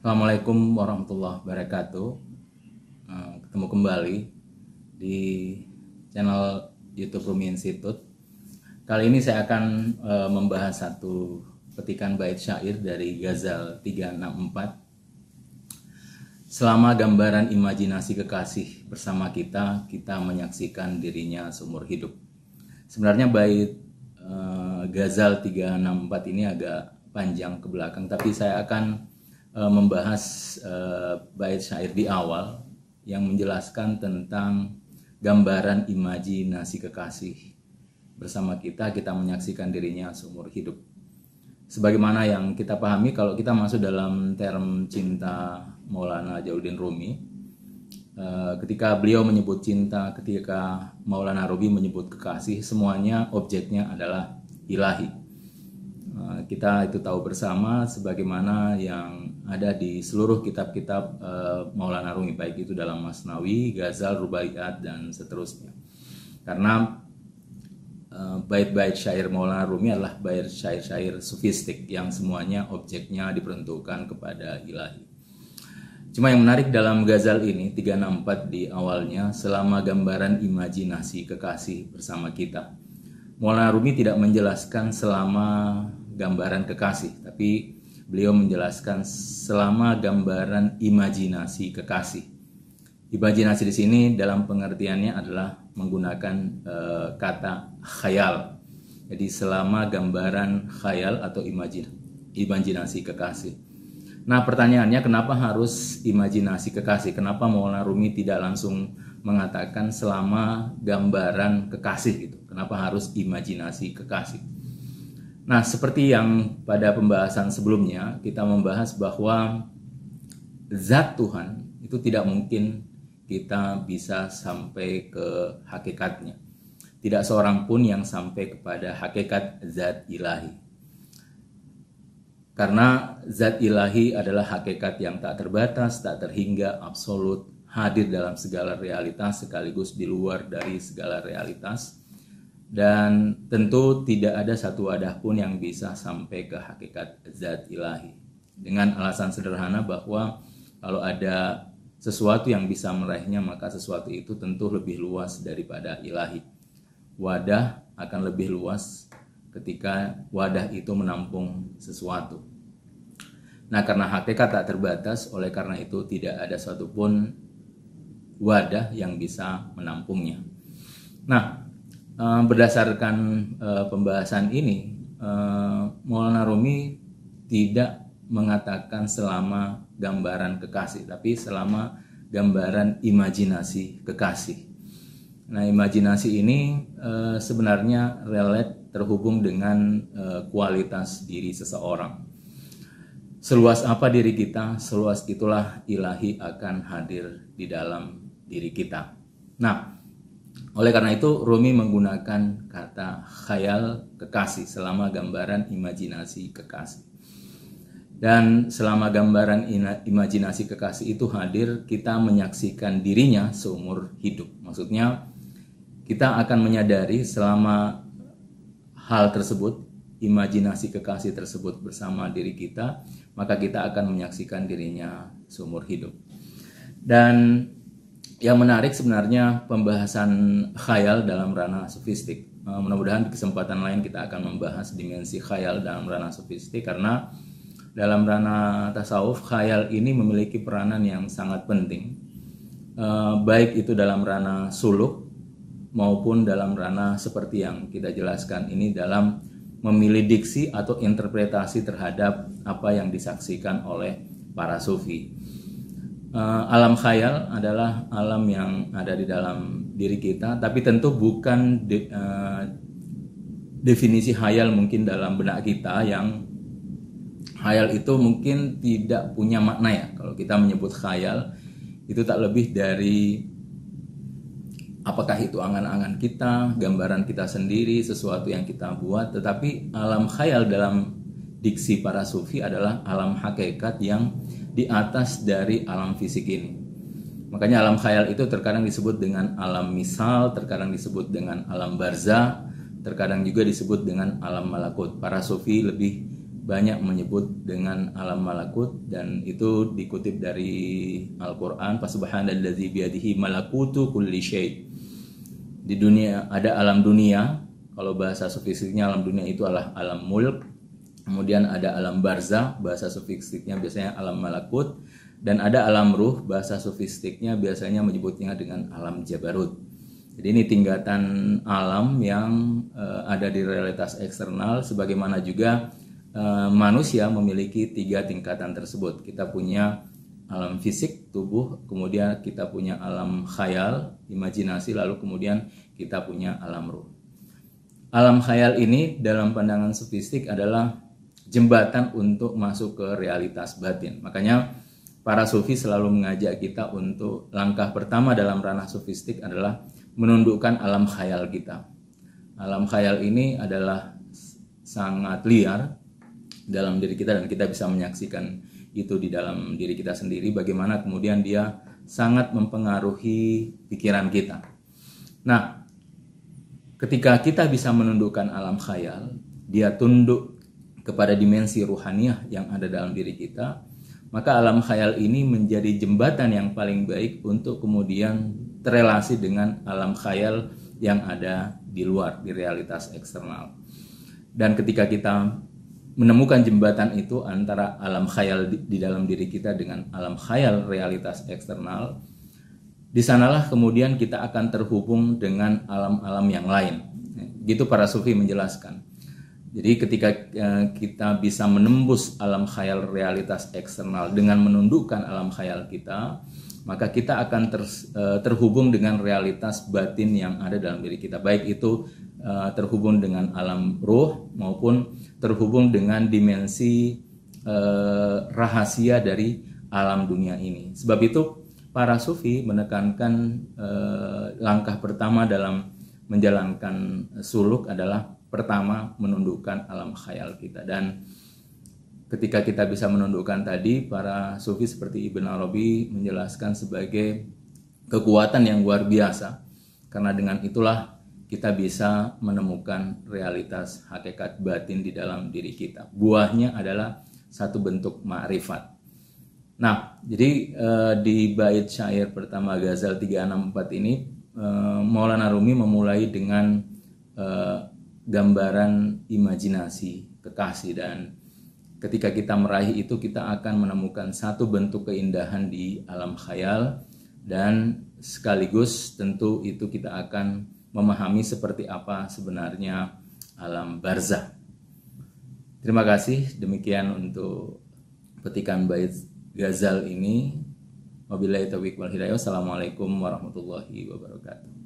Assalamualaikum warahmatullahi wabarakatuh. Ketemu kembali di channel YouTube Rumi Institute. Kali ini saya akan membahas satu petikan bait syair dari Ghazal 364. Selama gambaran imajinasi kekasih bersama kita menyaksikan dirinya seumur hidup. Sebenarnya bait Ghazal 364 ini agak panjang ke belakang, tapi saya akan membahas bait syair di awal yang menjelaskan tentang gambaran imajinasi kekasih bersama kita menyaksikan dirinya seumur hidup. Sebagaimana yang kita pahami, kalau kita masuk dalam term cinta Maulana Jalaluddin Rumi, ketika beliau menyebut cinta, ketika Maulana Rumi menyebut kekasih, semuanya objeknya adalah ilahi. Kita itu tahu bersama sebagaimana yang ada di seluruh kitab-kitab Maulana Rumi, baik itu dalam Masnawi, Ghazal, Rubaiyat, dan seterusnya. Karena bait-bait syair Maulana Rumi adalah bait syair-syair sufistik yang semuanya objeknya diperuntukkan kepada ilahi. Cuma yang menarik dalam Ghazal ini 364 di awalnya, selama gambaran imajinasi kekasih bersama kita. Maulana Rumi tidak menjelaskan selama gambaran kekasih, tapi beliau menjelaskan selama gambaran imajinasi kekasih. Imajinasi di sini dalam pengertiannya adalah menggunakan kata khayal. Jadi selama gambaran khayal atau imajinasi kekasih. Nah, pertanyaannya, kenapa harus imajinasi kekasih? Kenapa Maulana Rumi tidak langsung mengatakan selama gambaran kekasih gitu? Kenapa harus imajinasi kekasih? Nah, seperti yang pada pembahasan sebelumnya kita membahas bahwa zat Tuhan itu tidak mungkin kita bisa sampai ke hakikatnya. Tidak seorang pun yang sampai kepada hakikat zat ilahi. Karena zat ilahi adalah hakikat yang tak terbatas, tak terhingga, absolut, hadir dalam segala realitas sekaligus di luar dari segala realitas. Dan tentu tidak ada satu wadah pun yang bisa sampai ke hakikat zat ilahi. Dengan alasan sederhana bahwa kalau ada sesuatu yang bisa meraihnya, maka sesuatu itu tentu lebih luas daripada ilahi. Wadah akan lebih luas ketika wadah itu menampung sesuatu. Nah, karena hakikat tak terbatas, oleh karena itu tidak ada satupun wadah yang bisa menampungnya. Nah, berdasarkan pembahasan ini, Maulana Rumi tidak mengatakan selama gambaran kekasih, tapi selama gambaran imajinasi kekasih. Nah, imajinasi ini sebenarnya relate, terhubung dengan kualitas diri seseorang. Seluas apa diri kita, seluas itulah ilahi akan hadir di dalam diri kita. Nah, oleh karena itu Rumi menggunakan kata khayal kekasih selama gambaran imajinasi kekasih. Dan selama gambaran imajinasi kekasih itu hadir, kita menyaksikan dirinya seumur hidup. Maksudnya kita akan menyadari selama hal tersebut, imajinasi kekasih tersebut bersama diri kita, maka kita akan menyaksikan dirinya seumur hidup. Dan yang menarik sebenarnya pembahasan khayal dalam ranah sofistik. Mudah-mudahan di kesempatan lain kita akan membahas dimensi khayal dalam ranah sofistik, karena dalam ranah tasawuf khayal ini memiliki peranan yang sangat penting, baik itu dalam ranah suluk maupun dalam ranah seperti yang kita jelaskan ini, dalam memilih diksi atau interpretasi terhadap apa yang disaksikan oleh para sufi. Alam khayal adalah alam yang ada di dalam diri kita, tapi tentu bukan definisi khayal mungkin dalam benak kita, yang khayal itu mungkin tidak punya makna ya. Kalau kita menyebut khayal, itu tak lebih dari apakah itu angan-angan kita, gambaran kita sendiri, sesuatu yang kita buat. Tetapi alam khayal dalam diksi para sufi adalah alam hakikat yang di atas dari alam fisik ini. Makanya alam khayal itu terkadang disebut dengan alam misal, terkadang disebut dengan alam barzah, terkadang juga disebut dengan alam malakut. Para sufi lebih banyak menyebut dengan alam malakut, dan itu dikutip dari Al-Qur'an, fasubhanallazi biyadihi malakutu kulli syai'. Di dunia ada alam dunia, kalau bahasa sufistiknya alam dunia itu adalah alam mulk. Kemudian ada alam barzah, bahasa sufistiknya biasanya alam malakut, dan ada alam ruh, bahasa sufistiknya biasanya menyebutnya dengan alam jabarut. Jadi ini tingkatan alam yang ada di realitas eksternal, sebagaimana juga manusia memiliki 3 tingkatan tersebut. Kita punya alam fisik, tubuh, kemudian kita punya alam khayal, imajinasi, lalu kemudian kita punya alam ruh. Alam khayal ini dalam pandangan sufistik adalah jembatan untuk masuk ke realitas batin. Makanya para sufi selalu mengajak kita untuk langkah pertama dalam ranah sufistik adalah menundukkan alam khayal kita. Alam khayal ini adalah sangat liar dalam diri kita, dan kita bisa menyaksikan itu di dalam diri kita sendiri, bagaimana kemudian dia sangat mempengaruhi pikiran kita. Nah, ketika kita bisa menundukkan alam khayal, dia tunduk kepada dimensi ruhaniyah yang ada dalam diri kita, maka alam khayal ini menjadi jembatan yang paling baik untuk kemudian terrelasi dengan alam khayal yang ada di luar, di realitas eksternal. Dan ketika kita menemukan jembatan itu antara alam khayal di dalam diri kita dengan alam khayal realitas eksternal, di sanalah kemudian kita akan terhubung dengan alam-alam yang lain. Gitu para sufi menjelaskan. Jadi ketika kita bisa menembus alam khayal realitas eksternal dengan menundukkan alam khayal kita, maka kita akan terhubung dengan realitas batin yang ada dalam diri kita, baik itu terhubung dengan alam ruh maupun terhubung dengan dimensi rahasia dari alam dunia ini. Sebab itu para sufi menekankan langkah pertama dalam menjalankan suluk adalah pertama menundukkan alam khayal kita. Dan ketika kita bisa menundukkan tadi, para sufi seperti Ibn Arabi menjelaskan sebagai kekuatan yang luar biasa, karena dengan itulah kita bisa menemukan realitas hakikat batin di dalam diri kita. Buahnya adalah satu bentuk ma'rifat. Nah, jadi di bait syair pertama Ghazal 364 ini, Maulana Rumi memulai dengan gambaran imajinasi kekasih, dan ketika kita meraih itu kita akan menemukan satu bentuk keindahan di alam khayal, dan sekaligus tentu itu kita akan memahami seperti apa sebenarnya alam barzah. Terima kasih, demikian untuk petikan bait Ghazal ini. Wabillahi taufiq wal hidayah. Wassalamualaikum warahmatullahi wabarakatuh.